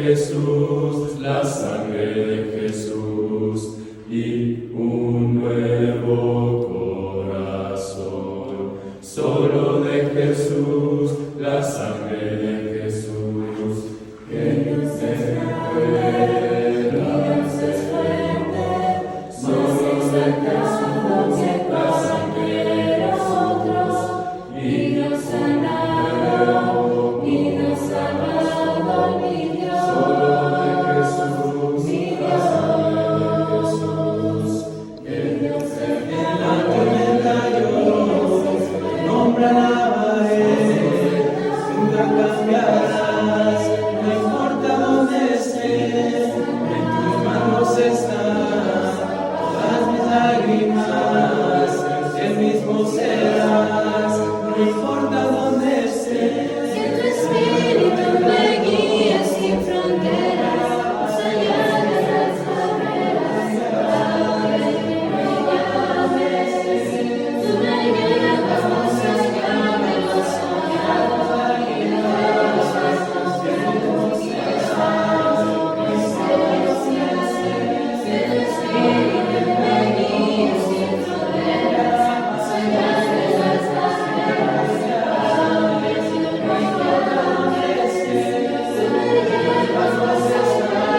Jesús, la sangre de Jesús y un nuevo corazón. Solo de Jesús, la sangre de Jesús, que nos recuerda, nos esfuerza. Solo de Jesús, la sangre de nosotros, y nos sanará, y nos salvará, mi Dios. Solo de Jesús, mi Dios, que Dios en la tormenta yo nombra nunca cambiarás, no importa dónde estés, en tus manos están todas mis lágrimas, el mismo serás, no importa dónde estés. Que tu espíritu me guíe sin fronteras, más allá de las barreras, ahora que me llames, tú me llevas más allá de lo soñado, y de los pasos que hemos llevado, mis gracias. Que tu espíritu me guíe sin fronteras, más allá de las barreras, ahora que me llames, tú me llevas más allá de lo soñado,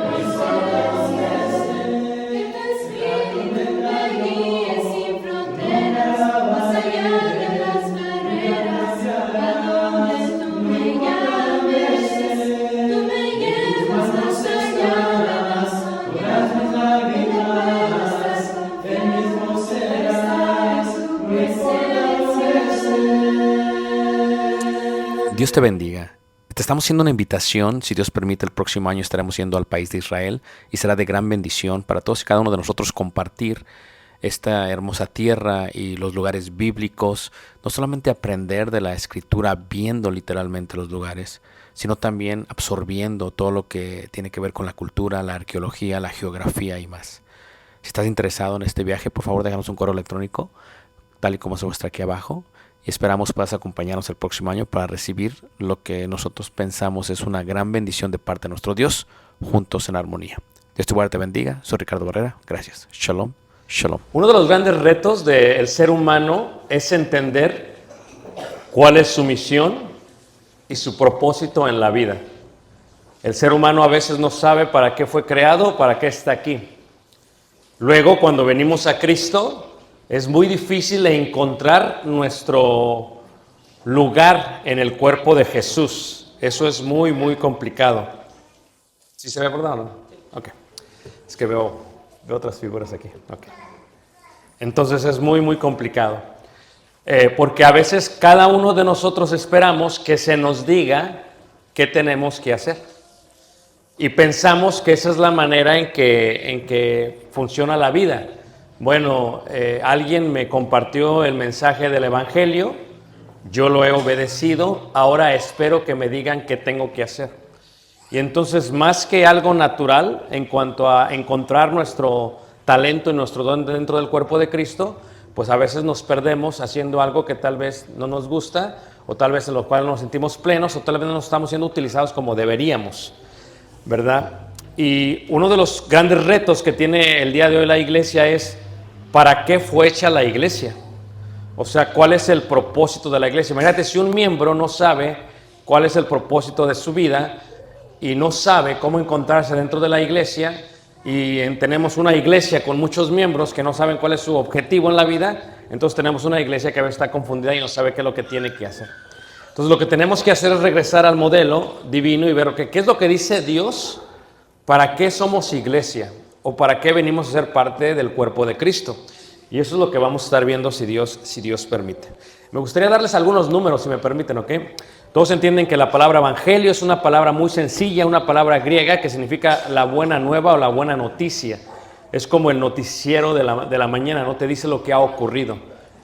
y de los pasos que hemos llevado, mis gracias. Que tu espíritu me guíe sin fronteras, más allá de las barreras, a donde tú me llames, tú me llevas más allá de las soñadas, y de los pasos que El mismo serás, no mi importa dónde estés. Dios te bendiga. Te estamos haciendo una invitación. Si Dios permite, el próximo año estaremos yendo al país de Israel y será de gran bendición para todos y cada uno de nosotros compartir esta hermosa tierra y los lugares bíblicos. No solamente aprender de la Escritura viendo literalmente los lugares, sino también absorbiendo todo lo que tiene que ver con la cultura, la arqueología, la geografía y más. Si estás interesado en este viaje, por favor déjanos un correo electrónico, tal y como se muestra aquí abajo. Y esperamos puedas acompañarnos el próximo año para recibir lo que nosotros pensamos es una gran bendición de parte de nuestro Dios, juntos en armonía. Dios te guarde, te bendiga. Soy Ricardo Barrera. Gracias. Shalom. Shalom. Uno de los grandes retos del ser humano es entender cuál es su misión y su propósito en la vida. El ser humano a veces no sabe para qué fue creado, para qué está aquí. Luego, cuando venimos a Cristo, es muy difícil encontrar nuestro lugar en el cuerpo de Jesús. Eso es muy, muy complicado. ¿Sí se ve por dónde? Ok. Es que veo otras figuras aquí. Okay. Entonces es muy, muy complicado. Porque a veces cada uno de nosotros esperamos que se nos diga qué tenemos que hacer. Y pensamos que esa es la manera en que funciona la vida. Bueno, alguien me compartió el mensaje del Evangelio, yo lo he obedecido, ahora espero que me digan qué tengo que hacer. Y entonces, más que algo natural en cuanto a encontrar nuestro talento y nuestro don dentro del cuerpo de Cristo, pues a veces nos perdemos haciendo algo que tal vez no nos gusta, o tal vez en lo cual nos sentimos plenos, o tal vez no estamos siendo utilizados como deberíamos, ¿verdad? Y uno de los grandes retos que tiene el día de hoy la iglesia es ¿para qué fue hecha la iglesia? O sea, ¿cuál es el propósito de la iglesia? Imagínate si un miembro no sabe cuál es el propósito de su vida y no sabe cómo encontrarse dentro de la iglesia, y tenemos una iglesia con muchos miembros que no saben cuál es su objetivo en la vida, entonces tenemos una iglesia que a veces está confundida y no sabe qué es lo que tiene que hacer. Entonces lo que tenemos que hacer es regresar al modelo divino y ver qué es lo que dice Dios, para qué somos iglesia o para qué venimos a ser parte del cuerpo de Cristo. Y eso es lo que vamos a estar viendo si Dios permite. Me gustaría darles algunos números, si me permiten, ¿ok? Todos entienden que la palabra evangelio es una palabra muy sencilla, una palabra griega que significa la buena nueva o la buena noticia. Es como el noticiero de la mañana, ¿no? Te dice lo que ha ocurrido.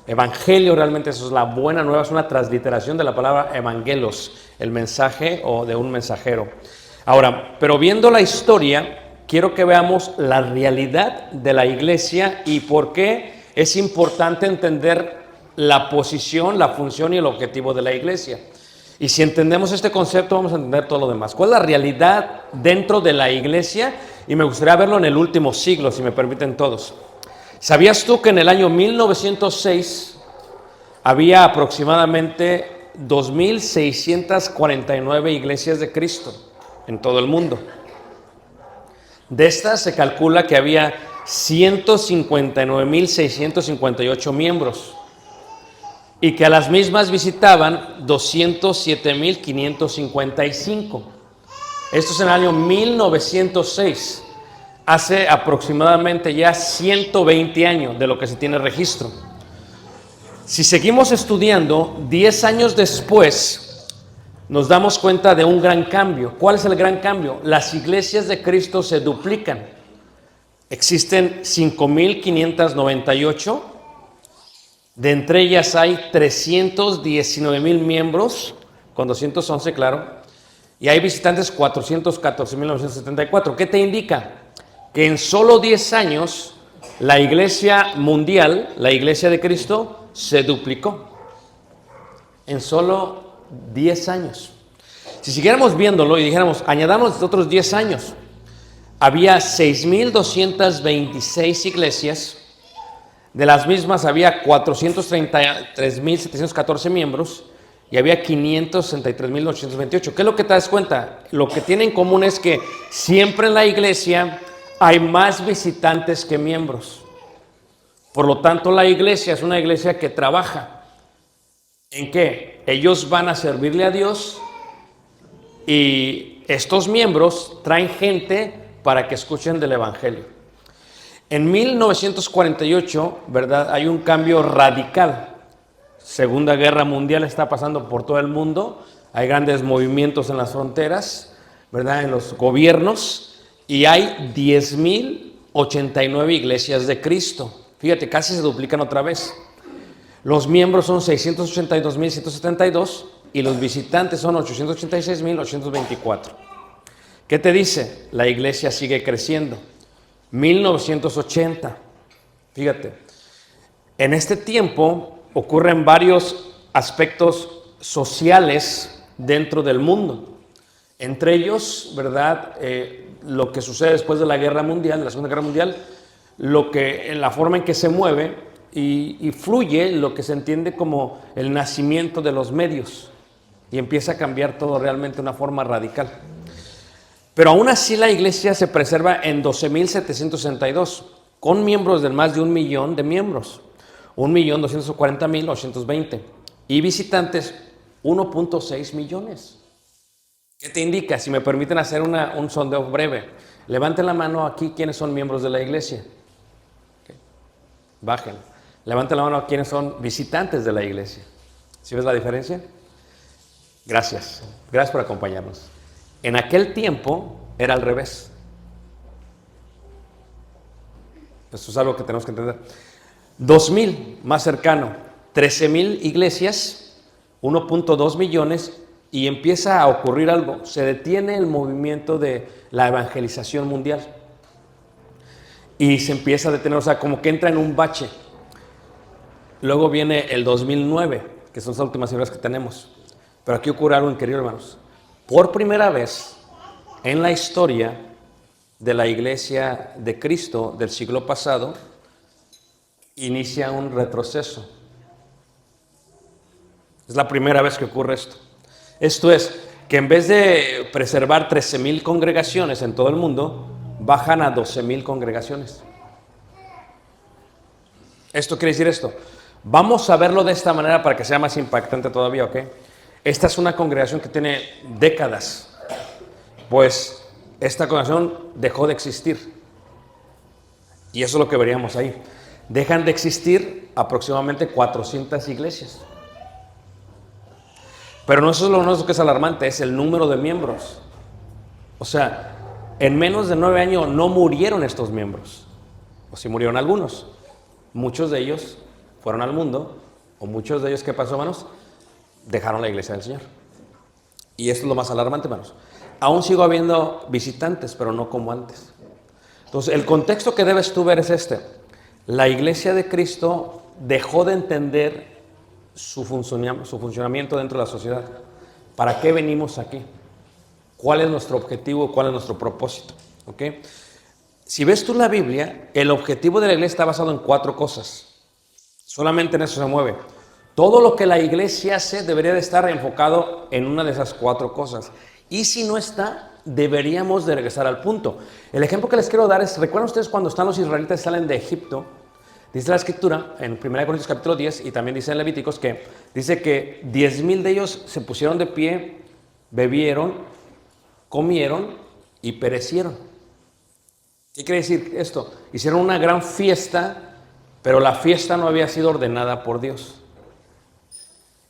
Evangelio realmente eso es la buena nueva, es una transliteración de la palabra evangelos, el mensaje o de un mensajero. Ahora, pero viendo la historia, quiero que veamos la realidad de la iglesia y por qué es importante entender la posición, la función y el objetivo de la iglesia. Y si entendemos este concepto, vamos a entender todo lo demás. ¿Cuál es la realidad dentro de la iglesia? Y me gustaría verlo en el último siglo, si me permiten todos. ¿Sabías tú que en el año 1906 había aproximadamente 2.649 iglesias de Cristo en todo el mundo? De estas se calcula que había 159.658 miembros y que a las mismas visitaban 207.555. Esto es en el año 1906, hace aproximadamente ya 120 años de lo que se tiene registro. Si seguimos estudiando, 10 años después, nos damos cuenta de un gran cambio. ¿Cuál es el gran cambio? Las iglesias de Cristo se duplican. Existen 5.598. De entre ellas hay 319,000 miembros, con 211, claro, y hay visitantes 414,974. ¿Qué te indica? Que en solo 10 años la iglesia mundial, la iglesia de Cristo, se duplicó. En solo 10 años. Si siguiéramos viéndolo y dijéramos, añadamos otros 10 años, había 6.226 iglesias. De las mismas había 433,714 miembros y había 563,828. ¿Qué es lo que te das cuenta? Lo que tiene en común es que siempre en la iglesia hay más visitantes que miembros. Por lo tanto, la iglesia es una iglesia que trabaja. ¿En qué? Ellos van a servirle a Dios y estos miembros traen gente para que escuchen del evangelio. En 1948, ¿verdad? Hay un cambio radical. Segunda Guerra Mundial está pasando por todo el mundo. Hay grandes movimientos en las fronteras, ¿verdad? En los gobiernos. Y hay 10.089 iglesias de Cristo. Fíjate, casi se duplican otra vez. Los miembros son 682,172 y los visitantes son 886,824. ¿Qué te dice? La iglesia sigue creciendo. 1980, fíjate, en este tiempo ocurren varios aspectos sociales dentro del mundo. Entre ellos, ¿verdad? Lo que sucede después de la Guerra Mundial, de la Segunda Guerra Mundial, la forma en que se mueve y fluye lo que se entiende como el nacimiento de los medios y empieza a cambiar todo realmente de una forma radical. Pero aún así la iglesia se preserva en 12,762, con miembros de más de 1 millón de miembros, 1,240,820, y visitantes 1.6 millones. ¿Qué te indica? Si me permiten hacer un sondeo breve, levanten la mano aquí quienes son miembros de la iglesia. Okay. Bajen. Levanten la mano a quienes son visitantes de la iglesia. ¿Sí ves la diferencia? Gracias. Gracias por acompañarnos. En aquel tiempo era al revés. Eso es algo que tenemos que entender. 2,000 más cercano, 13,000 iglesias, 1.2 millones, y empieza a ocurrir algo. Se detiene el movimiento de la evangelización mundial. Y se empieza a detener, o sea, como que entra en un bache. Luego viene el 2009, que son las últimas cifras que tenemos. Pero aquí ocurre algo increíble, hermanos. Por primera vez en la historia de la iglesia de Cristo del siglo pasado, inicia un retroceso. Es la primera vez que ocurre esto. Esto es, que en vez de preservar 13,000 congregaciones en todo el mundo, bajan a 12,000 congregaciones. Esto quiere decir esto. Vamos a verlo de esta manera para que sea más impactante todavía, ¿ok? Esta es una congregación que tiene décadas, pues esta congregación dejó de existir. Y eso es lo que veríamos ahí. Dejan de existir aproximadamente 400 iglesias. Pero no eso es lo que es alarmante, es el número de miembros. O sea, en menos de 9 años no murieron estos miembros. O sí murieron algunos. Muchos de ellos fueron al mundo, o muchos de ellos, ¿qué pasó, hermanos? Dejaron la iglesia del Señor. Y esto es lo más alarmante, hermanos. Aún sigo habiendo visitantes, pero no como antes. Entonces, el contexto que debes tú ver es este. La iglesia de Cristo dejó de entender su funcionamiento dentro de la sociedad. ¿Para qué venimos aquí? ¿Cuál es nuestro objetivo? ¿Cuál es nuestro propósito? ¿Ok? Si ves tú la Biblia, el objetivo de la iglesia está basado en 4 cosas. Solamente en eso se mueve. Todo lo que la iglesia hace debería de estar enfocado en una de esas 4 cosas. Y si no está, deberíamos de regresar al punto. El ejemplo que les quiero dar es, ¿recuerdan ustedes cuando están los israelitas y salen de Egipto? Dice la Escritura, en 1 Corintios capítulo 10, y también dice en Levíticos, que dice que 10,000 de ellos se pusieron de pie, bebieron, comieron y perecieron. ¿Qué quiere decir esto? Hicieron una gran fiesta, pero la fiesta no había sido ordenada por Dios.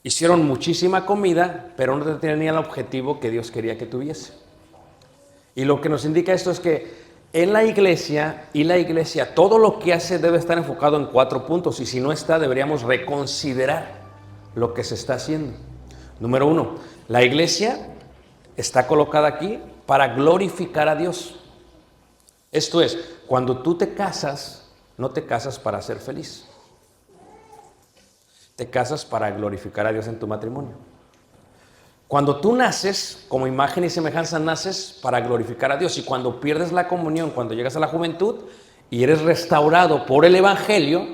Hicieron muchísima comida, pero no tenían el objetivo que Dios quería que tuviese. Y lo que nos indica esto es que en la iglesia todo lo que hace debe estar enfocado en 4 puntos, y si no está, deberíamos reconsiderar lo que se está haciendo. Número 1, la iglesia está colocada aquí para glorificar a Dios. Esto es, cuando tú te casas, no te casas para ser feliz. Te casas para glorificar a Dios en tu matrimonio. Cuando tú naces, como imagen y semejanza naces para glorificar a Dios. Y cuando pierdes la comunión, cuando llegas a la juventud y eres restaurado por el Evangelio,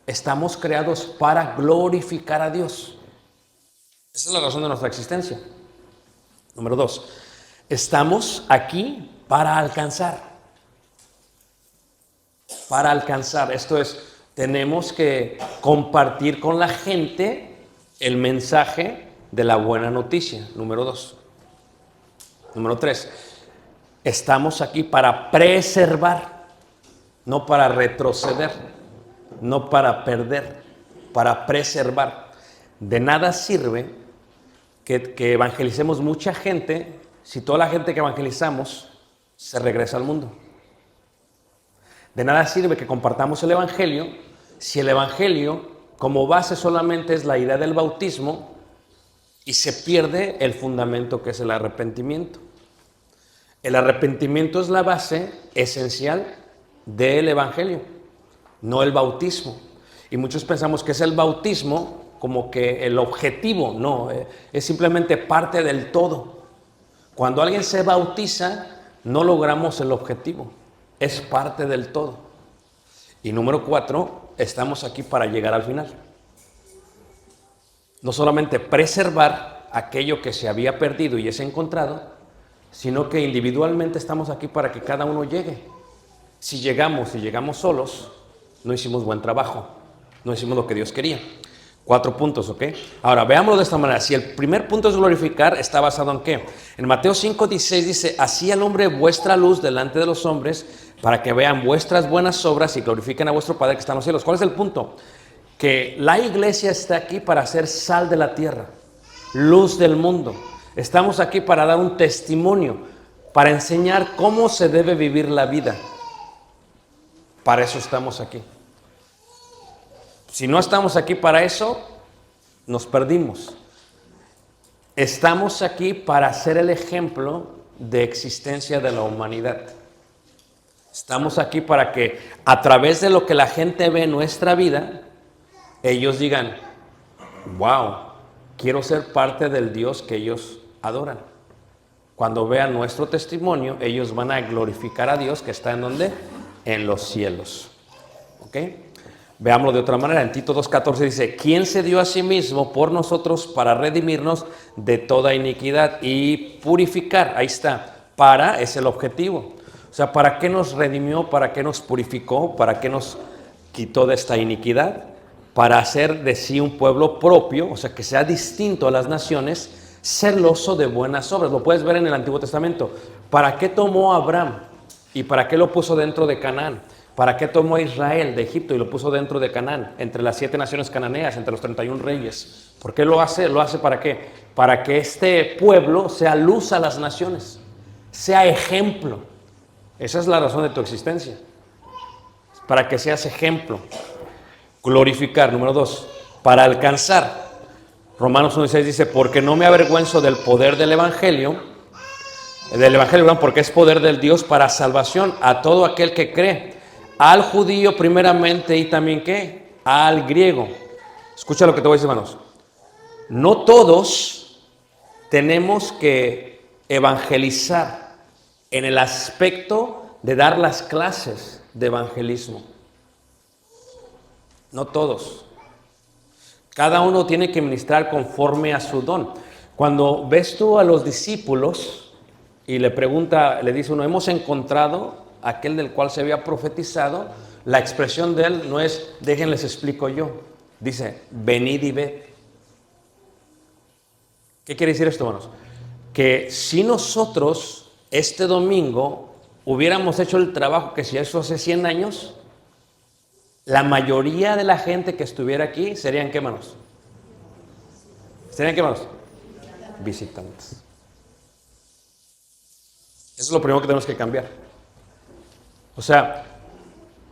estamos creados para glorificar a Dios. Esa es la razón de nuestra existencia. Número 2, estamos aquí para alcanzar. Para alcanzar, esto es, tenemos que compartir con la gente el mensaje de la buena noticia. Número 2. Número 3, estamos aquí para preservar, no para retroceder, no para perder, para preservar. De nada sirve que evangelicemos mucha gente si toda la gente que evangelizamos se regresa al mundo. De nada sirve que compartamos el Evangelio si el Evangelio como base solamente es la idea del bautismo y se pierde el fundamento que es el arrepentimiento. El arrepentimiento es la base esencial del Evangelio, no el bautismo. Y muchos pensamos que es el bautismo como que el objetivo. No, es simplemente parte del todo. Cuando alguien se bautiza, no logramos el objetivo, es parte del todo. Y número 4, estamos aquí para llegar al final. No solamente preservar aquello que se había perdido y es encontrado, sino que individualmente estamos aquí para que cada uno llegue. Si llegamos solos, no hicimos buen trabajo, no hicimos lo que Dios quería. 4 puntos, ¿ok? Ahora, veámoslo de esta manera. Si el primer punto es glorificar, ¿está basado en qué? En Mateo 5:16 dice, así alumbre vuestra luz delante de los hombres, para que vean vuestras buenas obras y glorifiquen a vuestro Padre que está en los cielos. ¿Cuál es el punto? Que la iglesia está aquí para ser sal de la tierra, luz del mundo. Estamos aquí para dar un testimonio, para enseñar cómo se debe vivir la vida. Para eso estamos aquí. Si no estamos aquí para eso, nos perdimos. Estamos aquí para ser el ejemplo de existencia de la humanidad. Estamos aquí para que a través de lo que la gente ve en nuestra vida, ellos digan, wow, quiero ser parte del Dios que ellos adoran. Cuando vean nuestro testimonio, ellos van a glorificar a Dios que está en ¿dónde? En los cielos. ¿Ok? Veámoslo de otra manera. En Tito 2:14 dice, ¿quién se dio a sí mismo por nosotros para redimirnos de toda iniquidad y purificar? Ahí está. Para es el objetivo. O sea, ¿para qué nos redimió? ¿Para qué nos purificó? ¿Para qué nos quitó de esta iniquidad? Para hacer de sí un pueblo propio, o sea, que sea distinto a las naciones, celoso de buenas obras. Lo puedes ver en el Antiguo Testamento. ¿Para qué tomó a Abraham? ¿Y para qué lo puso dentro de Canaán? ¿Para qué tomó a Israel de Egipto y lo puso dentro de Canaán? Entre las 7 naciones cananeas, entre los 31 reyes. ¿Por qué lo hace? ¿Lo hace para qué? Para que este pueblo sea luz a las naciones, sea ejemplo. Esa es la razón de tu existencia. Para que seas ejemplo. Glorificar, número 2. Para alcanzar. Romanos 1:6 dice, porque no me avergüenzo del poder del Evangelio, porque es poder del Dios para salvación a todo aquel que cree. Al judío primeramente y también ¿qué? Al griego. Escucha lo que te voy a decir, hermanos. No todos tenemos que evangelizar en el aspecto de dar las clases de evangelismo. No todos. Cada uno tiene que ministrar conforme a su don. Cuando ves tú a los discípulos y le dice uno, hemos encontrado aquel del cual se había profetizado, la expresión de él no es, déjenles explico yo. Dice, venid y ved. ¿Qué quiere decir esto, hermanos? Que si nosotros este domingo hubiéramos hecho el trabajo que se hizo hace 100 años, la mayoría de la gente que estuviera aquí serían, ¿qué, hermanos? ¿Serían qué, hermanos? Visitantes. Eso es lo primero que tenemos que cambiar. O sea,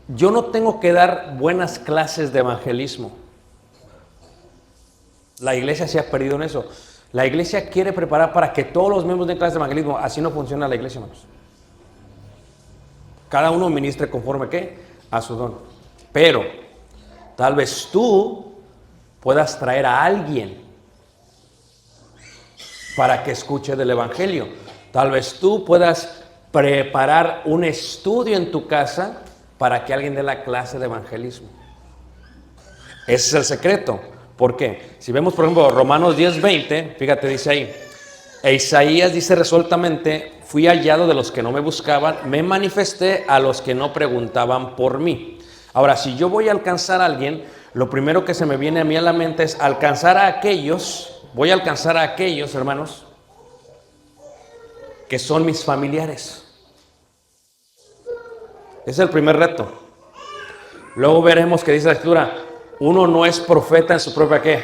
yo no tengo que dar buenas clases de evangelismo. La iglesia se ha perdido en eso. La iglesia quiere preparar para que todos los miembros den clases de evangelismo. Así no funciona la iglesia, hermanos. Cada uno ministre conforme, ¿qué? A su don. Pero tal vez tú puedas traer a alguien para que escuche del evangelio. Tal vez tú puedas preparar un estudio en tu casa para que alguien dé la clase de evangelismo. Ese es el secreto. ¿Por qué? Si vemos, por ejemplo, Romanos 10:20, fíjate, dice ahí, e Isaías dice resueltamente, fui hallado de los que no me buscaban, me manifesté a los que no preguntaban por mí. Ahora, si yo voy a alcanzar a alguien, lo primero que se me viene a mí a la mente es alcanzar a aquellos, voy a alcanzar a aquellos, hermanos, que son mis familiares. Ese es el primer reto. Luego veremos que dice la Escritura, uno no es profeta en su propia ¿qué?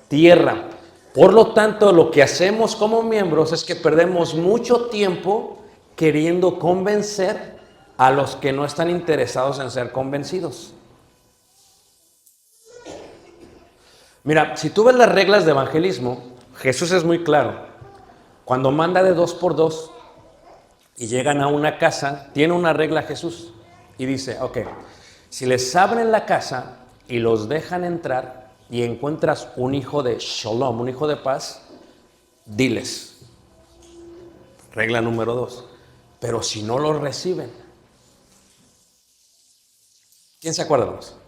Tierra. Por lo tanto, lo que hacemos como miembros es que perdemos mucho tiempo queriendo convencer a los que no están interesados en ser convencidos. Mira, si tú ves las reglas de evangelismo, Jesús es muy claro. Cuando manda de 2 por 2 y llegan a una casa, tiene una regla Jesús y dice, ok, si les abren la casa y los dejan entrar y encuentras un hijo de shalom, un hijo de paz, diles. Regla número 2. Pero si no los reciben, ¿quién se acuerda de nosotros?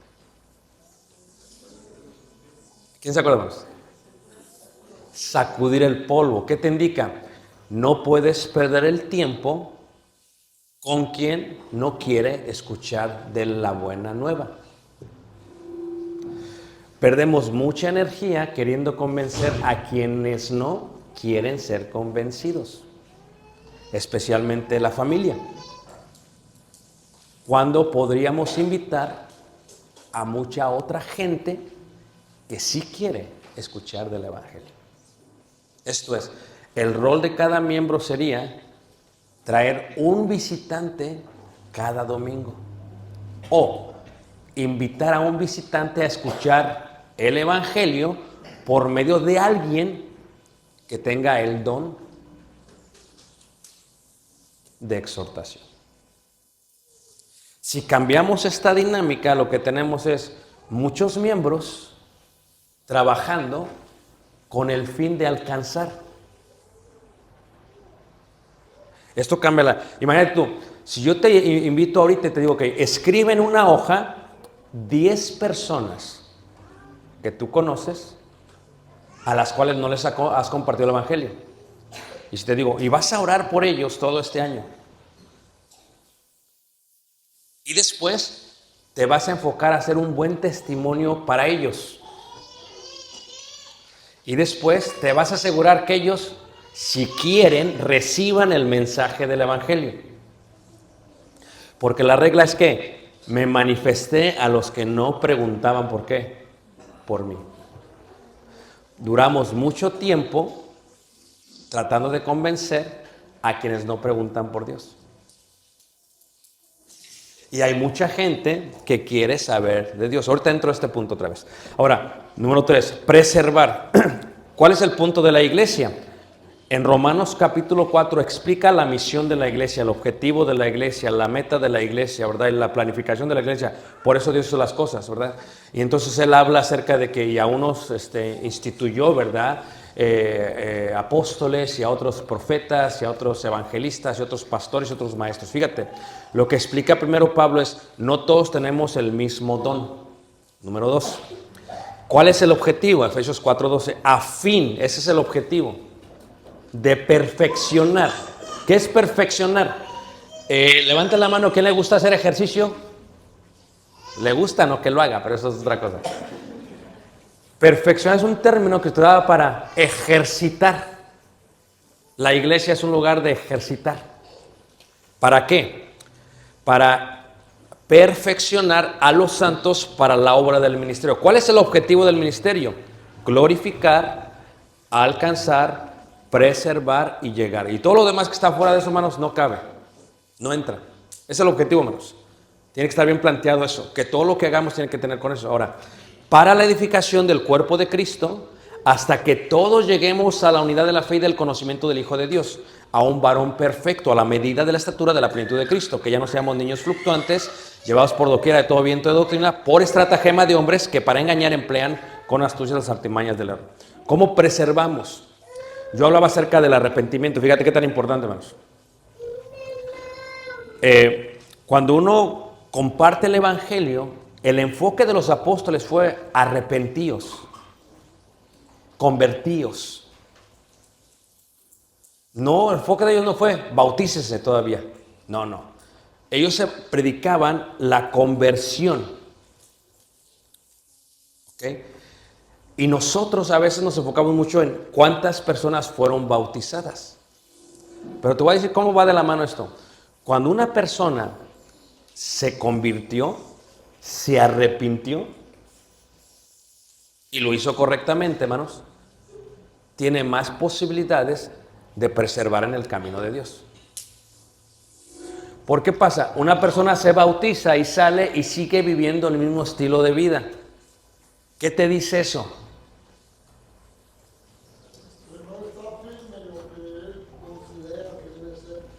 ¿Quién se acuerda de nosotros? Sacudir el polvo. ¿Qué te indica? No puedes perder el tiempo con quien no quiere escuchar de la buena nueva. Perdemos mucha energía queriendo convencer a quienes no quieren ser convencidos, especialmente la familia, cuando podríamos invitar a mucha otra gente que sí quiere escuchar del evangelio. Esto es, el rol de cada miembro sería traer un visitante cada domingo o invitar a un visitante a escuchar el evangelio por medio de alguien que tenga el don de exhortación. Si cambiamos esta dinámica, lo que tenemos es muchos miembros trabajando con el fin de alcanzar. Esto cambia Imagínate tú, si yo te invito ahorita y te digo que escribe en una hoja 10 personas que tú conoces a las cuales no les has compartido el evangelio. Y si te digo, y vas a orar por ellos todo este año. Y después te vas a enfocar a hacer un buen testimonio para ellos. Y después te vas a asegurar que ellos, si quieren, reciban el mensaje del evangelio. Porque la regla es que me manifesté a los que no preguntaban por qué. Por mí. Duramos mucho tiempo tratando de convencer a quienes no preguntan por Dios. Y hay mucha gente que quiere saber de Dios. Ahorita entro a este punto otra vez. Ahora, número 3, preservar. ¿Cuál es el punto de la iglesia? En Romanos capítulo 4 explica la misión de la iglesia, el objetivo de la iglesia, la meta de la iglesia, ¿verdad? Y la planificación de la iglesia. Por eso Dios hizo las cosas, ¿verdad? Y entonces él habla acerca de que a unos instituyó, ¿verdad? Apóstoles y a otros profetas y a otros evangelistas y otros pastores y otros maestros. Fíjate, lo que explica primero Pablo es, no todos tenemos el mismo don. Número 2, ¿cuál es el objetivo? Efesios 4:12, a fin, ese es el objetivo, de perfeccionar. ¿Qué es perfeccionar? Levanta la mano, ¿quién le gusta hacer ejercicio? Le gusta, no que lo haga, pero eso es otra cosa. Perfeccionar es un término que se da para ejercitar. La iglesia es un lugar de ejercitar. ¿Para qué? Para perfeccionar a los santos para la obra del ministerio. ¿Cuál es el objetivo del ministerio? Glorificar, alcanzar, preservar y llegar. Y todo lo demás que está fuera de eso, hermanos, no cabe, no entra. Ese es el objetivo, hermanos. Tiene que estar bien planteado eso, que todo lo que hagamos tiene que tener con eso. Ahora, para la edificación del cuerpo de Cristo, hasta que todos lleguemos a la unidad de la fe y del conocimiento del Hijo de Dios, a un varón perfecto, a la medida de la estatura de la plenitud de Cristo, que ya no seamos niños fluctuantes, llevados por doquiera de todo viento de doctrina, por estratagema de hombres que para engañar emplean con astucia las artimañas del error. ¿Cómo preservamos? Yo hablaba acerca del arrepentimiento. Fíjate qué tan importante, hermanos. Cuando uno comparte el evangelio, el enfoque de los apóstoles fue arrepentíos, convertíos. No, el enfoque de ellos no fue bautícese todavía. No. Ellos se predicaban la conversión. ¿Ok? Y nosotros a veces nos enfocamos mucho en cuántas personas fueron bautizadas. Pero te voy a decir cómo va de la mano esto. Cuando una persona se convirtió, se arrepintió y lo hizo correctamente, hermanos, tiene más posibilidades de preservar en el camino de Dios. ¿Por qué pasa? Una persona se bautiza y sale y sigue viviendo el mismo estilo de vida. ¿Qué te dice eso?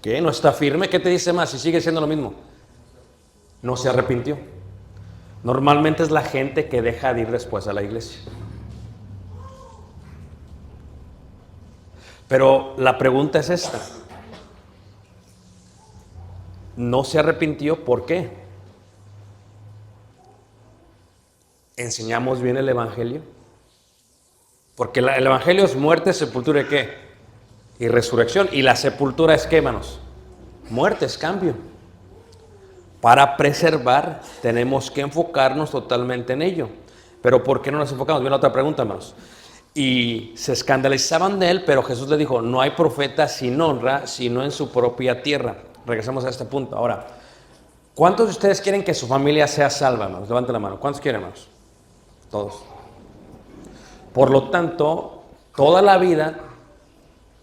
¿Qué? ¿No está firme? ¿Qué te dice más? Si sigue siendo lo mismo. No se arrepintió. Normalmente es la gente que deja de ir después a la iglesia. Pero la pregunta es esta. ¿No se arrepintió? ¿Por qué? ¿Enseñamos bien el evangelio? Porque el evangelio es muerte, sepultura y ¿qué? Y resurrección. ¿Y la sepultura es qué, hermanos? Muerte, es cambio. Para preservar tenemos que enfocarnos totalmente en ello. Pero ¿por qué no nos enfocamos? Viene otra pregunta, hermanos. Y se escandalizaban de él, pero Jesús le dijo, no hay profeta sin honra, sino en su propia tierra. Regresamos a este punto. Ahora, ¿cuántos de ustedes quieren que su familia sea salva, hermanos? Levanten la mano. ¿Cuántos quieren, hermanos? Todos. Por lo tanto, toda la vida,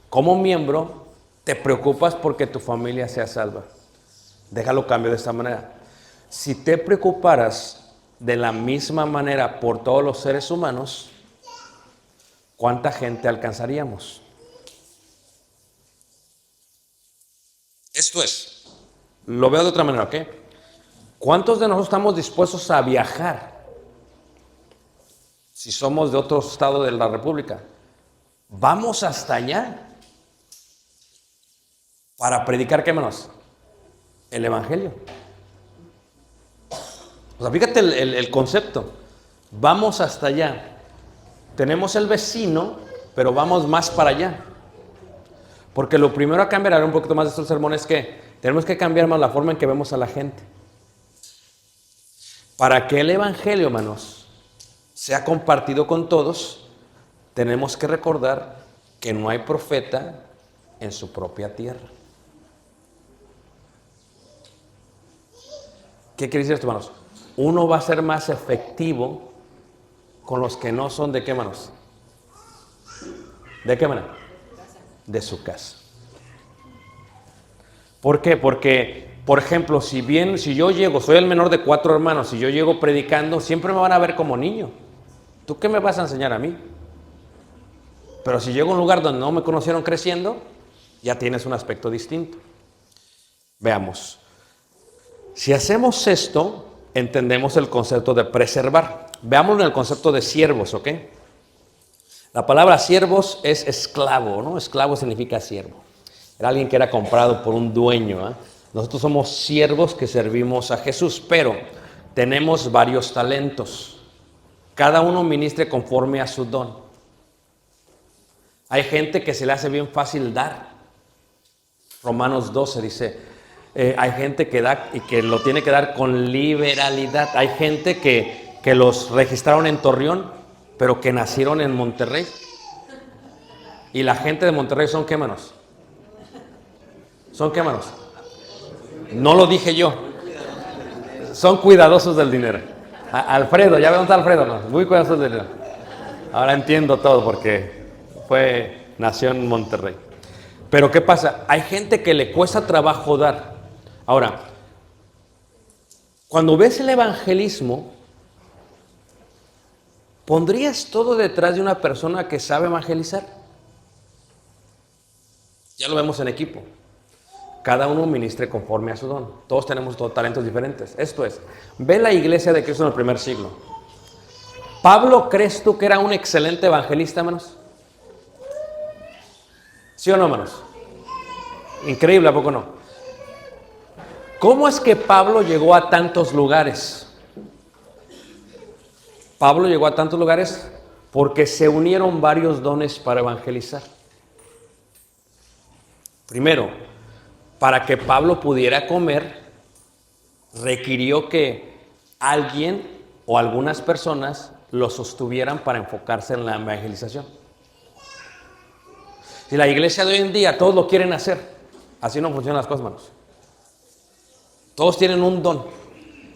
como miembro, te preocupas porque tu familia sea salva. Déjalo cambio de esta manera. Si te preocuparas de la misma manera por todos los seres humanos, ¿cuánta gente alcanzaríamos? Esto es, lo veo de otra manera, ¿ok? ¿Cuántos de nosotros estamos dispuestos a viajar? Si somos de otro estado de la República, vamos hasta allá para predicar, ¿qué menos? El evangelio. O sea, fíjate el concepto. Vamos hasta allá. Tenemos el vecino, pero vamos más para allá. Porque lo primero a cambiar, ahora un poquito más de estos sermones, que tenemos que cambiar más la forma en que vemos a la gente. Para que el evangelio, hermanos, sea compartido con todos, tenemos que recordar que no hay profeta en su propia tierra. ¿Qué quiere decir esto, hermanos? Uno va a ser más efectivo con los que no son de qué, hermanos. ¿De qué manera? De su casa. ¿Por qué? Porque, por ejemplo, si yo llego, soy el menor de 4 hermanos, si yo llego predicando, siempre me van a ver como niño. ¿Tú qué me vas a enseñar a mí? Pero si llego a un lugar donde no me conocieron creciendo, ya tienes un aspecto distinto. Veamos. Si hacemos esto, entendemos el concepto de preservar. Veámoslo en el concepto de siervos, ¿ok? La palabra siervos es esclavo, ¿no? Esclavo significa siervo. Era alguien que era comprado por un dueño, ¿eh? Nosotros somos siervos que servimos a Jesús, pero tenemos varios talentos. Cada uno ministre conforme a su don. Hay gente que se le hace bien fácil dar. Romanos 12 dice, hay gente que da y que lo tiene que dar con liberalidad. Hay gente que los registraron en Torreón, pero que nacieron en Monterrey. Y la gente de Monterrey son qué, manos. ¿Son qué, manos? No lo dije yo. Son cuidadosos del dinero. Alfredo, ya veo dónde está Alfredo, ¿no? Muy cuidadosos del dinero. Ahora entiendo todo porque nació en Monterrey. Pero ¿qué pasa? Hay gente que le cuesta trabajo dar. Ahora, cuando ves el evangelismo, ¿pondrías todo detrás de una persona que sabe evangelizar? Ya lo vemos en equipo. Cada uno ministre conforme a su don. Todos tenemos talentos diferentes. Esto es, ve la iglesia de Cristo en el primer siglo. ¿Pablo crees tú que era un excelente evangelista, hermanos? ¿Sí o no, hermanos? Increíble, ¿a poco no? ¿Cómo es que Pablo llegó a tantos lugares? Pablo llegó a tantos lugares porque se unieron varios dones para evangelizar. Primero, para que Pablo pudiera comer, requirió que alguien o algunas personas lo sostuvieran para enfocarse en la evangelización. Si la iglesia de hoy en día todos lo quieren hacer, así no funcionan las cosas, hermanos. Todos tienen un don.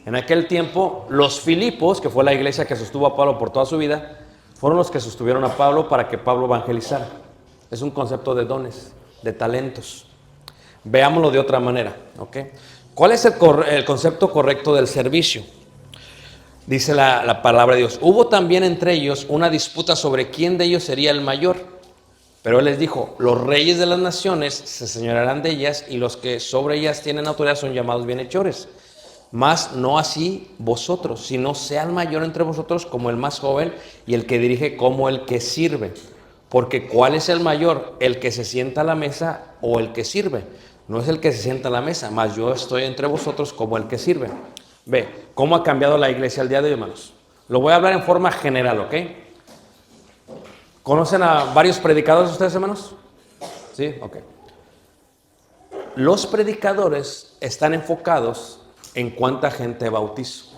En aquel tiempo, los Filipos, que fue la iglesia que sostuvo a Pablo por toda su vida, fueron los que sostuvieron a Pablo para que Pablo evangelizara. Es un concepto de dones, de talentos. Veámoslo de otra manera, ¿ok? ¿Cuál es el concepto correcto del servicio? Dice la palabra de Dios. Hubo también entre ellos una disputa sobre quién de ellos sería el mayor. Pero él les dijo, los reyes de las naciones se señorearán de ellas y los que sobre ellas tienen autoridad son llamados bienhechores. Mas no así vosotros, sino sea el mayor entre vosotros como el más joven y el que dirige como el que sirve. Porque ¿cuál es el mayor? ¿El que se sienta a la mesa o el que sirve? No es el que se sienta a la mesa, mas yo estoy entre vosotros como el que sirve. Ve, ¿cómo ha cambiado la iglesia al día de hoy, hermanos? Lo voy a hablar en forma general, ¿ok? ¿Conocen a varios predicadores ustedes, hermanos? Sí, ok. Los predicadores están enfocados en cuánta gente bautizo.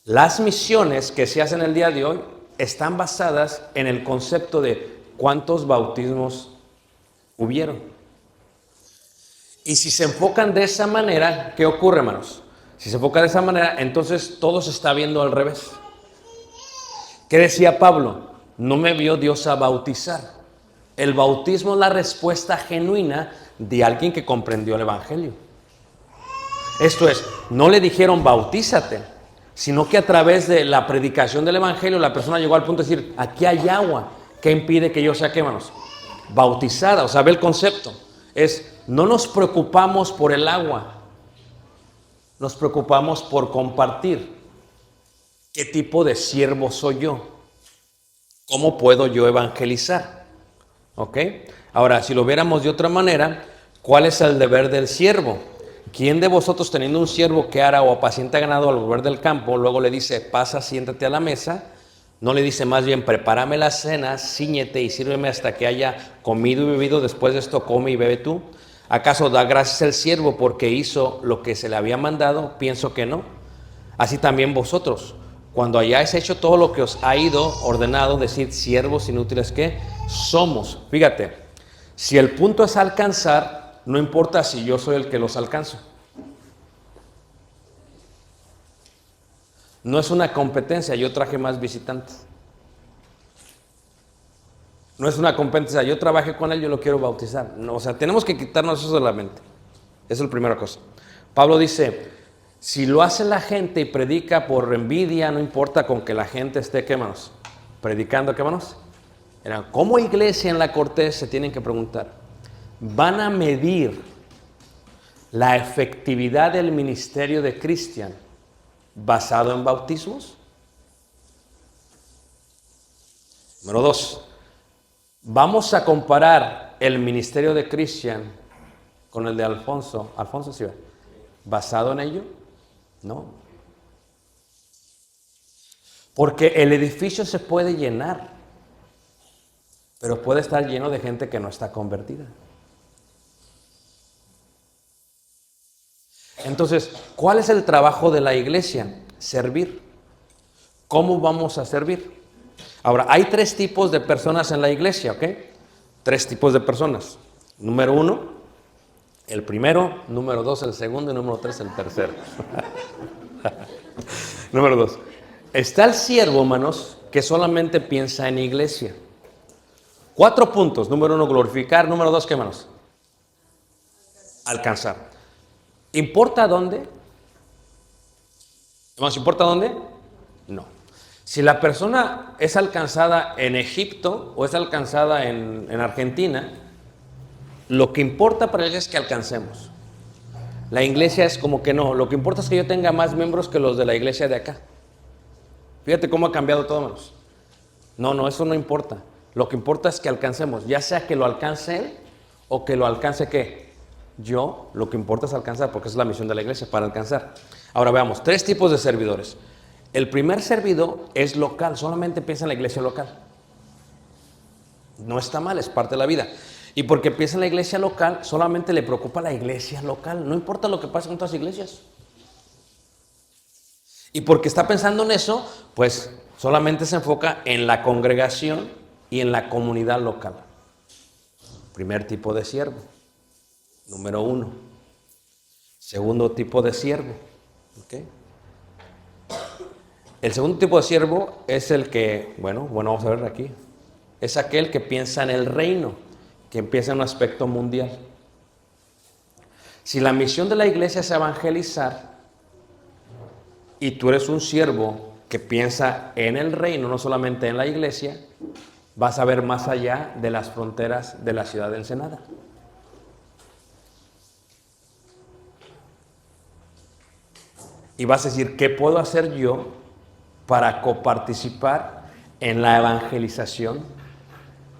Las misiones que se hacen el día de hoy están basadas en el concepto de cuántos bautismos hubieron. Y si se enfocan de esa manera, ¿qué ocurre, hermanos? Si se enfoca de esa manera, entonces todo se está viendo al revés. ¿Qué decía Pablo? No me vio Dios a bautizar. El bautismo es la respuesta genuina de alguien que comprendió el evangelio. Esto es, no le dijeron bautízate, sino que a través de la predicación del evangelio la persona llegó al punto de decir, aquí hay agua, ¿qué impide que yo sea, qué, hermanos? Bautizada. O sea, ve el concepto. Es, no nos preocupamos por el agua, nos preocupamos por compartir. ¿Qué tipo de siervo soy yo? ¿Cómo puedo yo evangelizar? ¿Ok? Ahora, si lo viéramos de otra manera, ¿cuál es el deber del siervo? ¿Quién de vosotros teniendo un siervo que ara o apacienta ganado al volver del campo, luego le dice, pasa, siéntate a la mesa? No le dice más bien, prepárame la cena, cíñete y sírveme hasta que haya comido y bebido, después de esto come y bebe tú. ¿Acaso da gracias el siervo porque hizo lo que se le había mandado? Pienso que no. Así también vosotros, cuando hayáis hecho todo lo que os ha ido ordenado, decid, siervos inútiles que somos. Fíjate, si el punto es alcanzar, no importa si yo soy el que los alcanzo. No es una competencia, yo traje más visitantes. No es una competencia, yo trabajé con él, yo lo quiero bautizar. No, o sea, tenemos que quitarnos eso de la mente. Esa es la primera cosa. Pablo dice, si lo hace la gente y predica por envidia, no importa con que la gente esté, ¿qué, hermanos? predicando, ¿qué manos? Como iglesia en la Cortés se tienen que preguntar, ¿van a medir la efectividad del ministerio de Cristian basado en bautismos? Número 2, ¿vamos a comparar el ministerio de Cristian con el de Alfonso? Alfonso, ¿sí? ¿Basado en ello? No. Porque el edificio se puede llenar, pero puede estar lleno de gente que no está convertida. Entonces, ¿cuál es el trabajo de la iglesia? Servir. ¿Cómo vamos a servir? Ahora, hay 3 tipos de personas en la iglesia, ¿ok? 3 tipos de personas. Número 1, el primero. Número 2, el segundo. Y número 3, el tercero. Número 2. Está el siervo, hermanos, que solamente piensa en iglesia. 4 puntos. Número 1, glorificar. Número 2, ¿qué, hermanos? Alcanzar. ¿Importa dónde? Hermanos, ¿importa dónde? No. Si la persona es alcanzada en Egipto o es alcanzada en Argentina, lo que importa para ella es que alcancemos. La iglesia es como que no, lo que importa es que yo tenga más miembros que los de la iglesia de acá. Fíjate cómo ha cambiado todo, hermanos. No, eso no importa. Lo que importa es que alcancemos, ya sea que lo alcance él o que lo alcance ¿qué? Yo. Lo que importa es alcanzar, porque esa es la misión de la iglesia, para alcanzar. Ahora veamos, 3 tipos de servidores. El primer servidor es local, solamente piensa en la iglesia local. No está mal, es parte de la vida. Y porque piensa en la iglesia local, solamente le preocupa la iglesia local. No importa lo que pase con otras iglesias. Y porque está pensando en eso, pues solamente se enfoca en la congregación y en la comunidad local. Primer tipo de siervo. Número 1. Segundo tipo de siervo. ¿Ok? El segundo tipo de siervo es el que, bueno, vamos a ver aquí. Es aquel que piensa en el reino, que piensa en un aspecto mundial. Si la misión de la iglesia es evangelizar y tú eres un siervo que piensa en el reino, no solamente en la iglesia, vas a ver más allá de las fronteras de la ciudad de Ensenada. Y vas a decir, ¿qué puedo hacer yo para coparticipar en la evangelización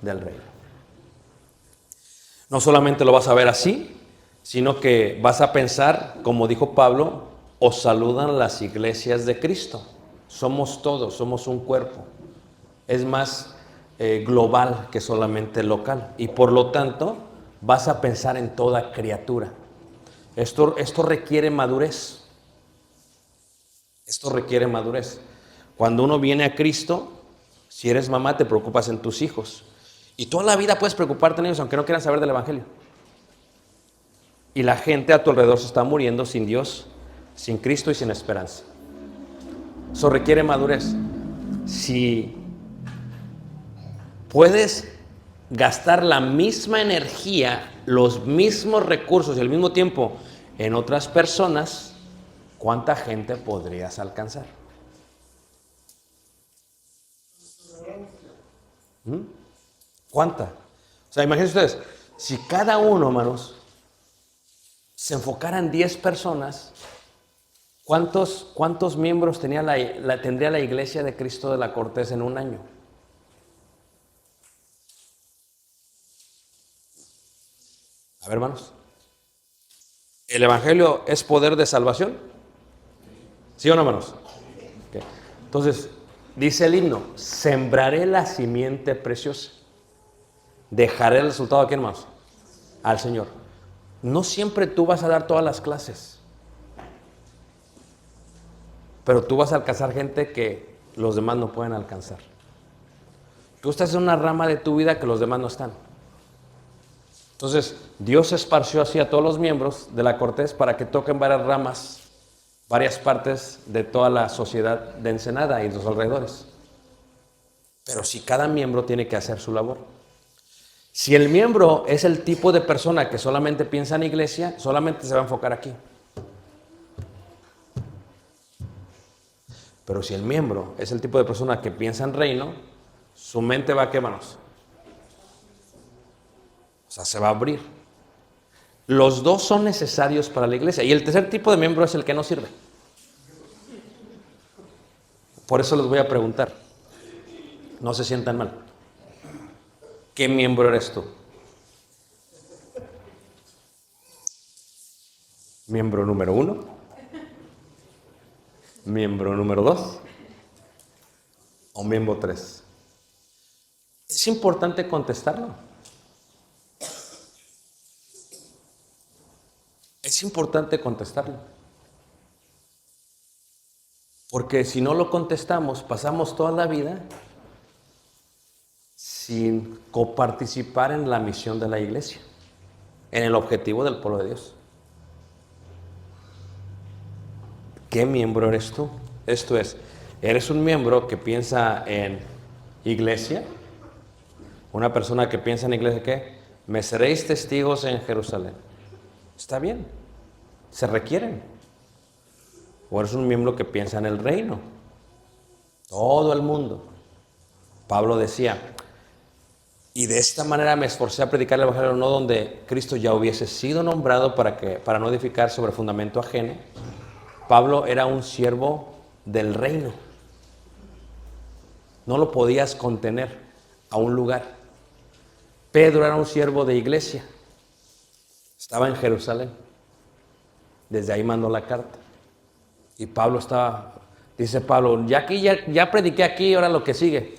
del reino? No solamente lo vas a ver así, sino que vas a pensar, como dijo Pablo, os saludan las iglesias de Cristo. Somos todos, somos un cuerpo. Es más global que solamente local. Y por lo tanto, vas a pensar en toda criatura. Esto requiere madurez. Esto requiere madurez. Cuando uno viene a Cristo, si eres mamá, te preocupas en tus hijos. Y toda la vida puedes preocuparte en ellos, aunque no quieran saber del evangelio. Y la gente a tu alrededor se está muriendo sin Dios, sin Cristo y sin esperanza. Eso requiere madurez. Si puedes gastar la misma energía, los mismos recursos y al mismo tiempo en otras personas, ¿cuánta gente podrías alcanzar? ¿Cuánta? O sea, imagínense ustedes, si cada uno, hermanos, se enfocara en 10 personas, ¿cuántos miembros tendría la iglesia de Cristo de la Cortés en un año? A ver, hermanos. ¿El evangelio es poder de salvación? ¿Sí o no, hermanos? Okay. Entonces, dice el himno, sembraré la simiente preciosa. Dejaré el resultado a quién, hermanos? Al Señor. No siempre tú vas a dar todas las clases, pero tú vas a alcanzar gente que los demás no pueden alcanzar. Tú estás en una rama de tu vida que los demás no están. Entonces, Dios esparció así a todos los miembros de la Cortés para que toquen varias ramas, varias partes de toda la sociedad de Ensenada y los alrededores. Pero si cada miembro tiene que hacer su labor. Si el miembro es el tipo de persona que solamente piensa en iglesia, solamente se va a enfocar aquí. Pero si el miembro es el tipo de persona que piensa en reino, Su mente va a qué, hermanos. O sea, se va a abrir. Los dos son necesarios para la iglesia. Y el tercer tipo de miembro es el que no sirve. Por eso les voy a preguntar. No se sientan mal. ¿Qué miembro eres tú? ¿Miembro número 1? ¿Miembro número 2? ¿O miembro 3? Es importante contestarlo. Es importante contestarlo. Porque si no lo contestamos, pasamos toda la vida sin coparticipar en la misión de la iglesia, en el objetivo del pueblo de Dios. ¿Qué miembro eres tú? Esto es, ¿eres un miembro que piensa en iglesia? Una persona que piensa en iglesia, ¿qué? Me seréis testigos en Jerusalén. Está bien, se requieren. O eres un miembro que piensa en el reino. Todo el mundo. Pablo decía, y de esta manera me esforcé a predicar el evangelio, no donde Cristo ya hubiese sido nombrado para no edificar sobre fundamento ajeno. Pablo era un siervo del reino. No lo podías contener a un lugar. Pedro era un siervo de iglesia. Estaba en Jerusalén. Desde ahí mandó la carta. Y Pablo dice Pablo, ya prediqué aquí, ahora lo que sigue.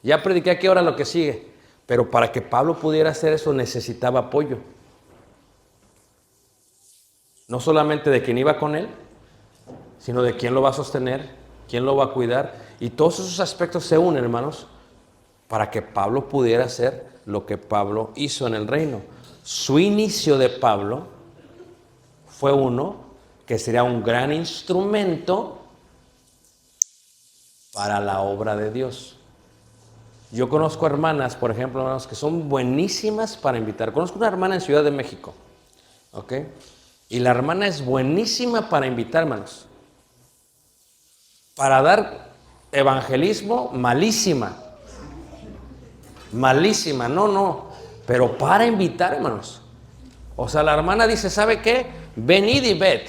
Ya prediqué aquí, ahora lo que sigue. Pero para que Pablo pudiera hacer eso necesitaba apoyo. No solamente de quien iba con él, sino de quién lo va a sostener, quién lo va a cuidar. Y todos esos aspectos se unen, hermanos, para que Pablo pudiera hacer lo que Pablo hizo en el reino. Su inicio de Pablo fue uno que sería un gran instrumento para la obra de Dios. Yo conozco hermanas, por ejemplo, hermanos, que son buenísimas para invitar. Conozco una hermana en Ciudad de México, ¿ok? Y la hermana es buenísima para invitar, hermanos. Para dar evangelismo, malísima. Malísima, no. Pero para invitar, hermanos. O sea, la hermana dice, ¿sabe qué? Venid y ved.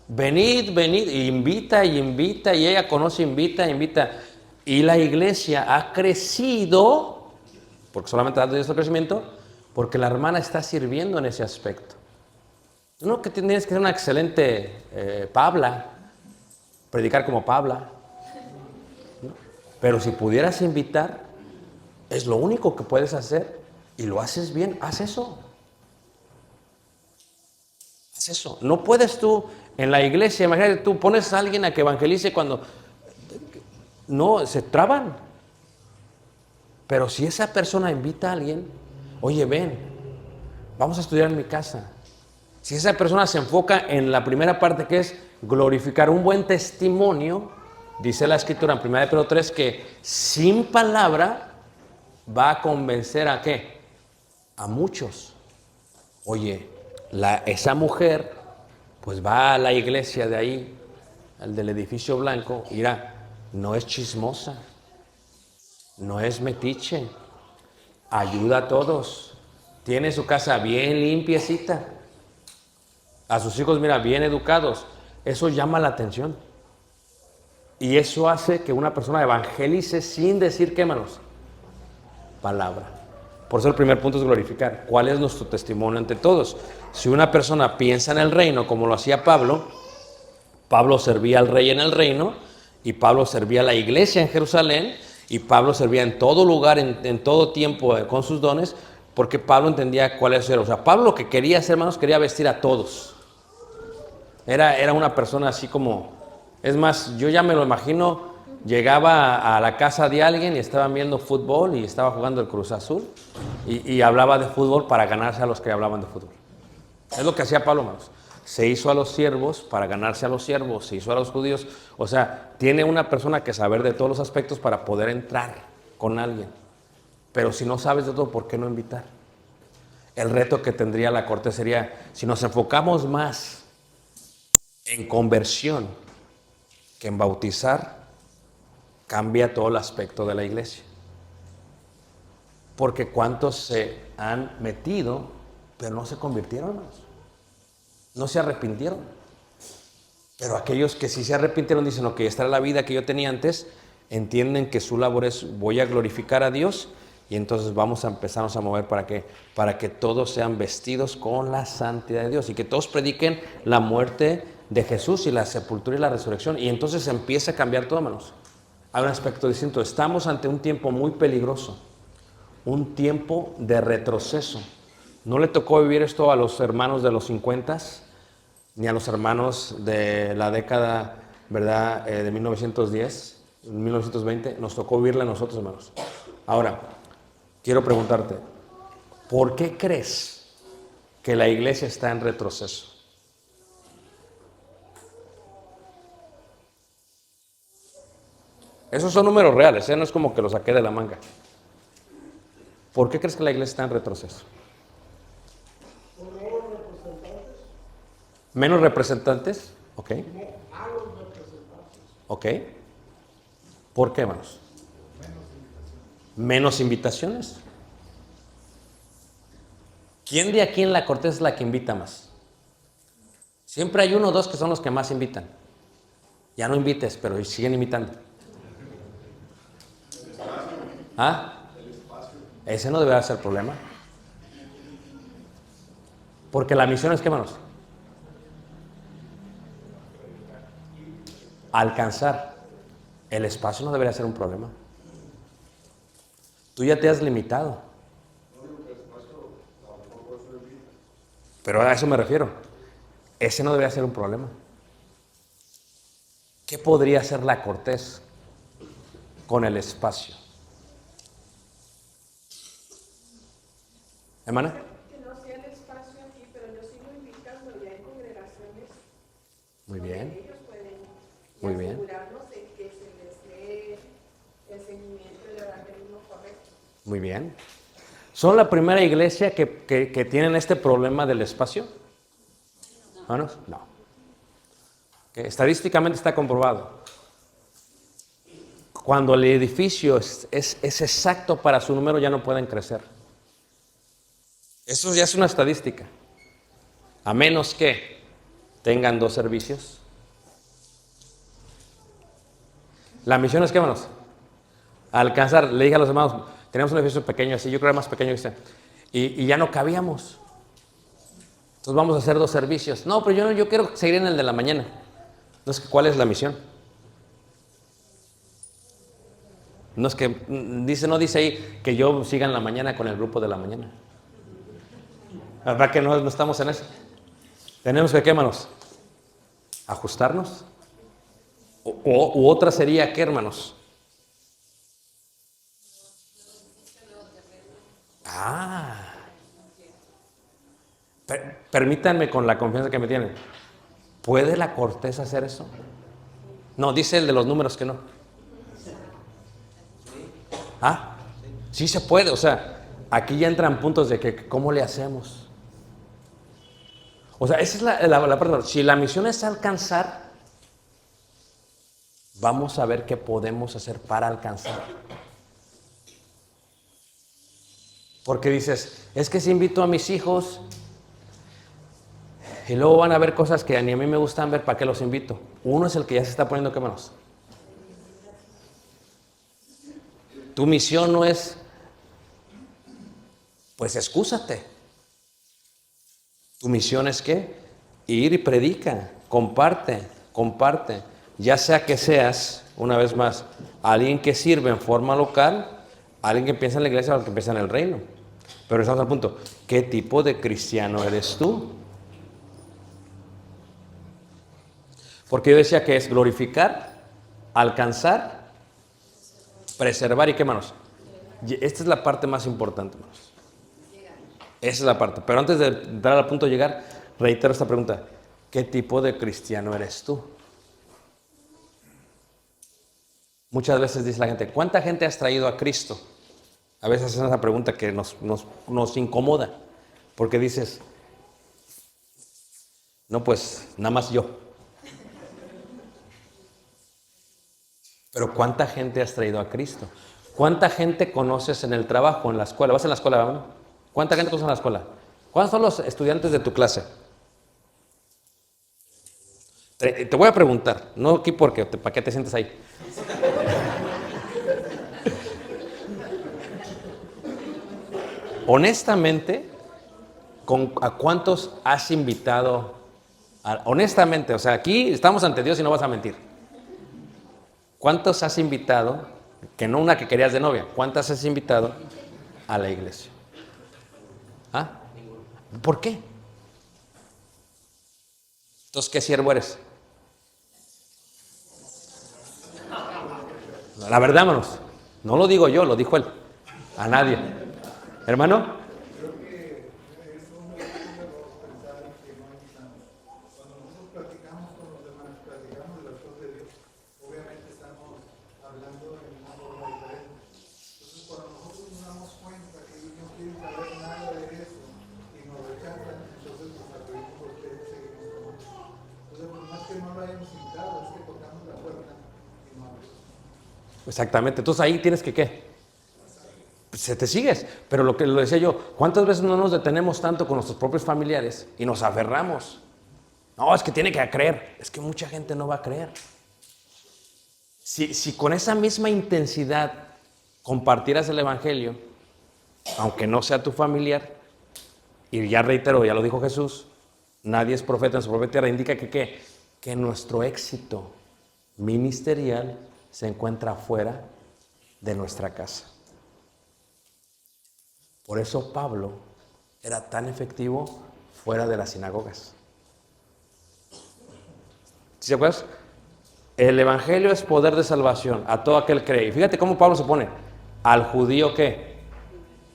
Venid, y invita, y ella conoce, invita. Y la iglesia ha crecido, porque solamente ha tenido este crecimiento, porque la hermana está sirviendo en ese aspecto. No que tienes que ser una excelente Pabla, predicar como Pabla, ¿no? Pero si pudieras invitar, es lo único que puedes hacer y lo haces bien, haz eso. Haz eso. No puedes tú en la iglesia, imagínate, tú pones a alguien a que evangelice cuando no, se traban. Pero si esa persona invita a alguien, oye, ven, vamos a estudiar en mi casa. Si esa persona se enfoca en la primera parte, que es glorificar un buen testimonio, dice la escritura en 1 Pedro 3 que sin palabra va a convencer ¿a qué? A muchos. Oye, esa mujer pues va a la iglesia de ahí, al del edificio blanco, y dirá, no es chismosa, no es metiche, ayuda a todos, tiene su casa bien limpiecita, a sus hijos, mira, bien educados. Eso llama la atención. Y eso hace que una persona evangelice sin decir, ¿qué, hermanos? Palabra. Por eso el primer punto es glorificar. ¿Cuál es nuestro testimonio ante todos? Si una persona piensa en el reino como lo hacía Pablo, Pablo servía al rey en el reino, y Pablo servía a la iglesia en Jerusalén, y Pablo servía en todo lugar, en todo tiempo, con sus dones, porque Pablo entendía cuál era. O sea, Pablo lo que quería hacer, hermanos, quería vestir a todos. Era una persona así como, es más, yo ya me lo imagino, llegaba a la casa de alguien y estaban viendo fútbol y estaba jugando el Cruz Azul y hablaba de fútbol para ganarse a los que hablaban de fútbol. Es lo que hacía Pablo, hermanos. Se hizo a los siervos para ganarse a los siervos, se hizo a los judíos. O sea, tiene una persona que saber de todos los aspectos para poder entrar con alguien. Pero si no sabes de todo, ¿por qué no invitar? El reto que tendría la corte sería, si nos enfocamos más en conversión que en bautizar, cambia todo el aspecto de la iglesia. Porque cuántos se han metido, pero no se convirtieron, hermanos. No se arrepintieron. Pero aquellos que sí se arrepintieron dicen, ok, esta era la vida que yo tenía antes, entienden que su labor es, voy a glorificar a Dios, y entonces vamos a empezarnos a mover para que todos sean vestidos con la santidad de Dios y que todos prediquen la muerte de Jesús y la sepultura y la resurrección. Y entonces empieza a cambiar todo, hermanos. Hay un aspecto distinto. Estamos ante un tiempo muy peligroso, un tiempo de retroceso. No le tocó vivir esto a los hermanos de los 50, ni a los hermanos de la década, ¿verdad?, de 1910, 1920. Nos tocó vivirla a nosotros, hermanos. Ahora, quiero preguntarte, ¿por qué crees que la iglesia está en retroceso? Esos son números reales, no es como que los saqué de la manga. ¿Por qué crees que la iglesia está en retroceso? ¿Menos representantes? Ok. Ok. ¿Por qué, hermanos? Menos invitaciones. ¿Quién de aquí en la corte es la que invita más? Siempre hay uno o dos que son los que más invitan. Ya no invites, pero siguen invitando. ¿Ah? Ese no deberá ser el problema. Porque la misión es, ¿qué, hermanos? Alcanzar. El espacio no debería ser un problema. Tú ya te has limitado. Pero a eso me refiero. Ese no debería ser un problema. ¿Qué podría hacer la cortés con el espacio? ¿Hermana? Que no sea el espacio aquí, pero yo sigo invitando, ya hay congregaciones. Muy bien. Ellos pueden Muy bien. asegurarnos de que se les dé el seguimiento del evangelismo correcto. Muy bien. ¿Son la primera iglesia que tienen este problema del espacio? ¿Hermanos? No. Que estadísticamente está comprobado. Cuando el edificio es exacto para su número, ya no pueden crecer. Eso ya es una estadística. A menos que tengan 2 servicios. La misión es, ¿qué, hermanos? Alcanzar. Le dije a los hermanos, teníamos un edificio pequeño así, yo creo que era más pequeño que este, y ya no cabíamos. Entonces vamos a hacer 2 servicios. No, pero yo quiero seguir en el de la mañana. Entonces, ¿cuál es la misión? No es que no dice ahí que yo siga en la mañana con el grupo de la mañana. ¿Verdad que no estamos en eso? Tenemos que, ¿qué, hermanos? Ajustarnos. U otra sería, ¿qué, hermanos? Permítanme con la confianza que me tienen. ¿Puede la cortés hacer eso? No, dice el de los números que no. Sí se puede, o sea, aquí ya entran puntos de que ¿cómo le hacemos? O sea, esa es la parte. Si la misión es alcanzar, vamos a ver qué podemos hacer para alcanzar. Porque dices, es que si invito a mis hijos y luego van a ver cosas que ni a mí me gustan ver, ¿para qué los invito? Uno es el que ya se está poniendo, ¿qué menos? Tu misión no es, pues excúsate. Tu misión es ¿qué? Ir y predica, comparte. Ya sea que seas, una vez más, alguien que sirve en forma local, alguien que piensa en la iglesia o alguien que piensa en el reino. Pero estamos al punto, ¿qué tipo de cristiano eres tú? Porque yo decía que es glorificar, alcanzar, preservar y ¿qué, hermanos? Esta es la parte más importante, hermanos. Esa es la parte. Pero antes de entrar al punto de llegar, reitero esta pregunta. ¿Qué tipo de cristiano eres tú? Muchas veces dice la gente, ¿cuánta gente has traído a Cristo? A veces es esa pregunta que nos incomoda. Porque dices, no, pues nada más yo. Pero ¿cuánta gente has traído a Cristo? ¿Cuánta gente conoces en el trabajo, en la escuela? ¿Vas a la escuela, ¿no? ¿Cuánta gente conoces en la escuela? ¿Cuántos son los estudiantes de tu clase? Te voy a preguntar, no aquí porque, ¿para qué te sientes ahí? Honestamente, ¿a cuántos has invitado? Honestamente, o sea, aquí estamos ante Dios y no vas a mentir. ¿Cuántos has invitado, que no una que querías de novia, cuántas has invitado a la iglesia? ¿Ah? ¿Por qué? Entonces, ¿qué siervo eres? La verdad, hermanos, no lo digo yo, lo dijo él. A nadie. Hermano. Creo que es un error pensar que no invitamos. Cuando nosotros platicamos con los demás, platicamos de las cosas de Dios, obviamente estamos hablando en una forma diferente. Entonces, cuando nosotros nos damos cuenta que ellos no quieren saber nada de eso y nos rechazan, entonces nos atrevimos por qué seguimos con eso. Entonces, por más que no lo hayamos invitado, es que tocamos la puerta y no abrimos. Exactamente, entonces ahí tienes que ¿qué? Se te sigues, pero lo que lo decía yo, ¿cuántas veces no nos detenemos tanto con nuestros propios familiares y nos aferramos? No, es que tiene que creer, es que mucha gente no va a creer. Si con esa misma intensidad compartieras el evangelio, aunque no sea tu familiar, y ya reitero, ya lo dijo Jesús, nadie es profeta en su propia tierra, indica que nuestro éxito ministerial se encuentra fuera de nuestra casa. Por eso Pablo era tan efectivo fuera de las sinagogas. ¿Sí se acuerdas? El evangelio es poder de salvación a todo aquel que cree. Y fíjate cómo Pablo se pone. Al judío ¿qué?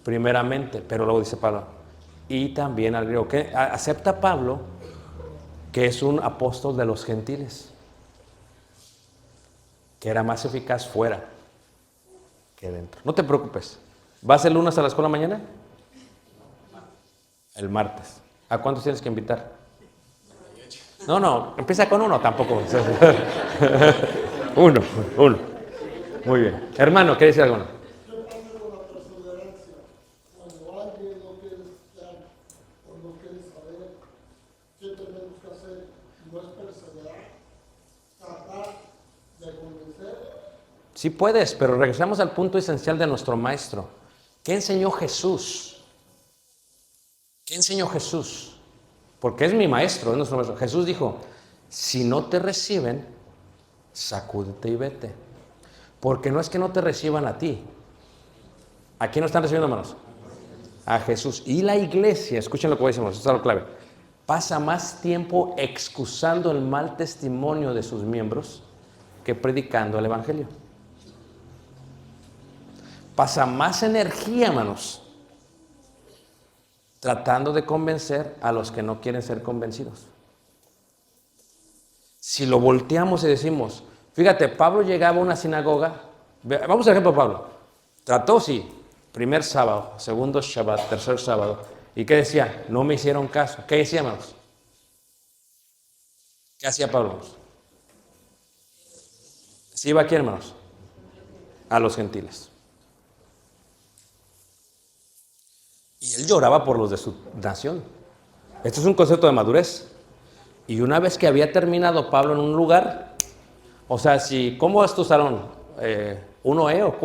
Primeramente, pero luego dice Pablo. Y también al griego. ¿Qué? Acepta Pablo que es un apóstol de los gentiles. Que era más eficaz fuera que dentro. No te preocupes. ¿Vas el lunes a la escuela mañana? El martes. ¿A cuántos tienes que invitar? No, empieza con uno tampoco. Uno. Muy bien. Hermano, ¿qué dice algo? ¿Qué pasa con la perseverancia? Cuando alguien no quiere escuchar o no quiere saber qué tenemos que hacer, no es perseverar, tratar de convencer. Sí puedes, pero regresamos al punto esencial de nuestro maestro. ¿Qué enseñó Jesús? ¿Qué enseñó Jesús? Porque es mi maestro, es nuestro maestro. Jesús dijo, si no te reciben, sacúdete y vete. Porque no es que no te reciban a ti. ¿A quién nos están recibiendo, hermanos? A Jesús. Y la iglesia, escuchen lo que voy a decir, hermanos, esto es lo clave. Pasa más tiempo excusando el mal testimonio de sus miembros que predicando el evangelio. Pasa más energía, hermanos, tratando de convencer a los que no quieren ser convencidos. Si lo volteamos y decimos, fíjate, Pablo llegaba a una sinagoga, vamos al ejemplo de Pablo, trató, sí, primer sábado, segundo Shabbat, tercer sábado, ¿y qué decía? No me hicieron caso. ¿Qué decía, hermanos? ¿Qué hacía Pablo, hermanos? ¿Sí iba a quién, hermanos? A los gentiles. Y él lloraba por los de su nación. Esto es un concepto de madurez. Y una vez que había terminado Pablo en un lugar, o sea, ¿cómo es tu salón? ¿1E o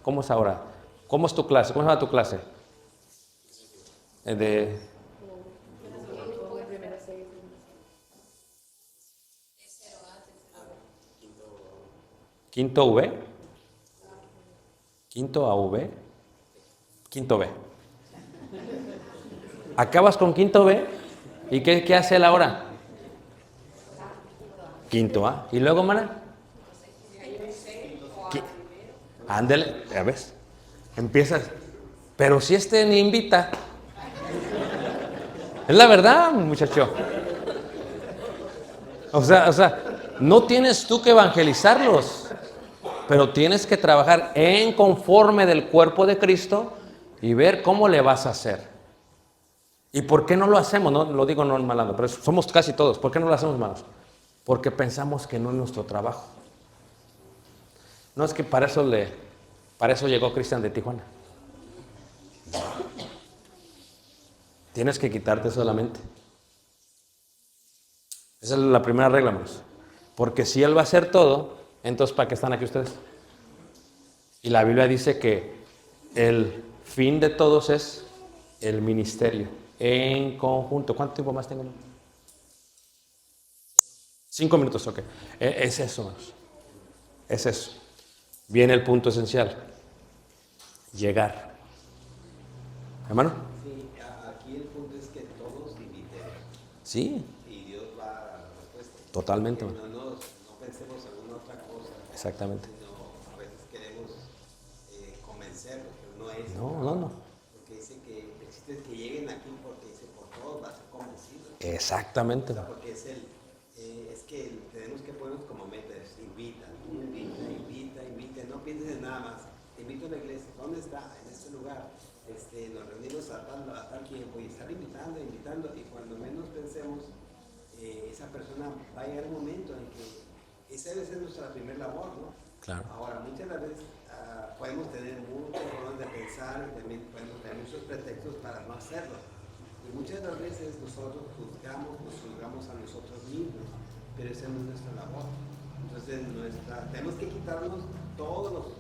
cómo es ahora? ¿Cómo es tu clase? ¿Cómo se llama tu clase? ¿Quinto V? ¿Quinto AV? Quinto B. Acabas con quinto B y ¿qué hace él ahora? Quinto A. ¿Y luego, mana? Ándale, ya ves. Empiezas. Pero si ni invita. Es la verdad, muchacho. O sea, no tienes tú que evangelizarlos, pero tienes que trabajar en conforme del cuerpo de Cristo y ver cómo le vas a hacer. ¿Y por qué no lo hacemos? No lo digo no malando, pero somos casi todos. ¿Por qué no lo hacemos, hermanos? Porque pensamos que no es nuestro trabajo. No, es que para eso llegó Cristian de Tijuana. Tienes que quitarte solamente. Esa es la primera regla, hermanos. Porque si Él va a hacer todo, entonces ¿para qué están aquí ustedes? Y la Biblia dice que el fin de todos es el ministerio en conjunto. ¿Cuánto tiempo más tengo? 5 minutos, ok. Es eso, hermanos. Es eso. Viene el punto esencial. Llegar. ¿Hermano? Sí, aquí el punto es que todos inviten Sí, y Dios va a dar la respuesta. totalmente, Que hermano. no pensemos en alguna otra cosa, Exactamente. sino a veces queremos convencerlos, pero no es. No. Porque dice que el chiste es que lleguen aquí porque dice por todos va a ser convencido. Exactamente. O sea, porque es que tenemos que ponernos como meta, invita, no pienses en nada más, te invito a la iglesia, ¿dónde está? En este lugar, nos reunimos a tal tiempo y estar invitando, y cuando menos pensemos, esa persona va a llegar un momento en que esa debe ser nuestra primera labor, ¿no? Claro. Ahora, muchas veces podemos tener muchas formas de pensar y también podemos tener muchos pretextos para no hacerlo. Y muchas de las veces nosotros nos juzgamos a nosotros mismos, pero esa no es nuestra labor. Entonces tenemos que quitarnos todos los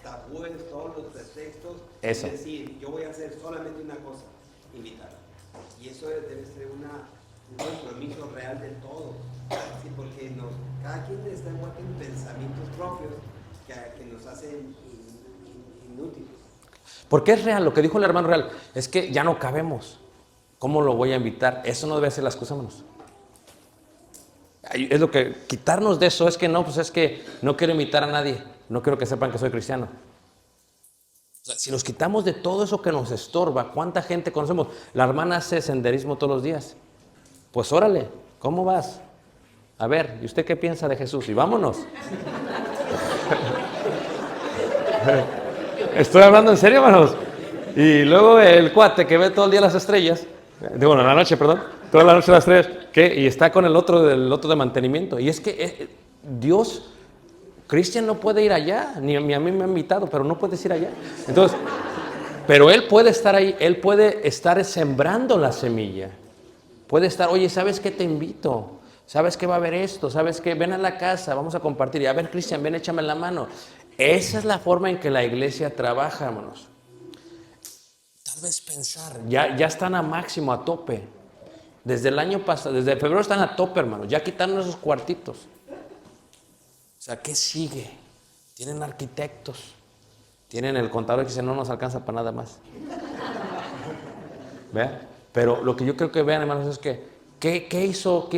tabúes, todos los pretextos. Eso. Es decir, yo voy a hacer solamente una cosa, invitar. Y eso debe ser un compromiso real de todos. ¿Sí? Porque cada quien está envuelto en pensamientos propios que nos hacen inútiles. Porque es real, lo que dijo el hermano real, es que ya no cabemos. ¿Cómo lo voy a invitar? Eso no debe ser la excusa, hermanos. Es lo que, quitarnos de eso, es que no, pues es que no quiero invitar a nadie, no quiero que sepan que soy cristiano. O sea, si nos quitamos de todo eso que nos estorba, ¿cuánta gente conocemos? La hermana hace senderismo todos los días. Pues órale, ¿cómo vas? A ver, ¿y usted qué piensa de Jesús? Y vámonos. Estoy hablando en serio, hermanos. Y luego el cuate que ve todo el día las estrellas, bueno, en la noche, perdón, toda la noche las estrellas, y está con el otro de mantenimiento. Y es que Dios, Cristian no puede ir allá, ni a mí me ha invitado, pero no puedes ir allá. Entonces, pero Él puede estar ahí, Él puede estar sembrando la semilla. Puede estar, oye, ¿sabes qué te invito? ¿Sabes qué va a haber esto? ¿Sabes qué? Ven a la casa, vamos a compartir. Y a ver, Cristian, ven, échame la mano. Esa es la forma en que la iglesia trabaja, hermanos. Tal vez pensar, ya están a máximo, a tope. Desde el año pasado, desde febrero están a tope, hermanos. Ya quitaron esos cuartitos. O sea, ¿qué sigue? Tienen arquitectos. Tienen el contador que dice, no nos alcanza para nada más. ¿Vean? Pero lo que yo creo que vean, hermanos, es que ¿qué hizo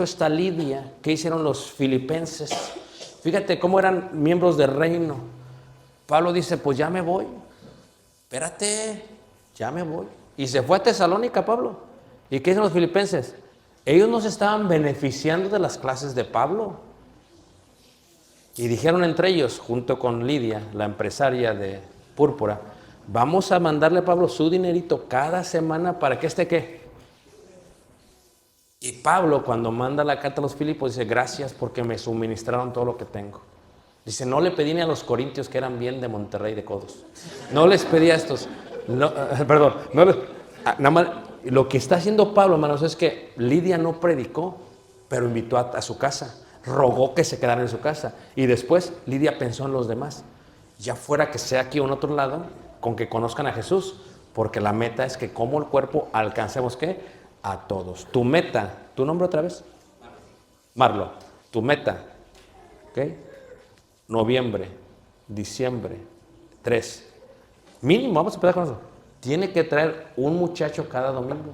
esta Lidia? ¿Qué hicieron los filipenses? Fíjate cómo eran miembros del reino. Pablo dice, pues ya me voy. Espérate, ya me voy. Y se fue a Tesalónica, Pablo. ¿Y qué hicieron los filipenses? Ellos no se estaban beneficiando de las clases de Pablo. Y dijeron entre ellos, junto con Lidia, la empresaria de Púrpura, vamos a mandarle a Pablo su dinerito cada semana para que ¿qué? Y Pablo, cuando manda la carta a los Filipos, dice, gracias porque me suministraron todo lo que tengo. Dice, no le pedí ni a los corintios que eran bien de Monterrey de codos. No les pedí a estos. No, perdón. Nada más, lo que está haciendo Pablo, hermanos, es que Lidia no predicó, pero invitó a su casa. Rogó que se quedaran en su casa. Y después Lidia pensó en los demás. Ya fuera que sea aquí o en otro lado, con que conozcan a Jesús. Porque la meta es que como el cuerpo alcancemos ¿qué? A todos. Tu meta, ¿tu nombre otra vez? Marlo. Tu meta, ¿ok? Noviembre, diciembre, 3. Mínimo, vamos a empezar con eso. Tiene que traer un muchacho cada domingo.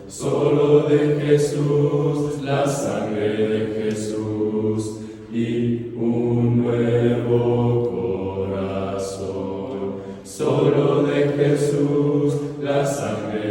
Solo de Jesús, la sangre de Jesús y un nuevo corazón. Solo de Jesús, la sangre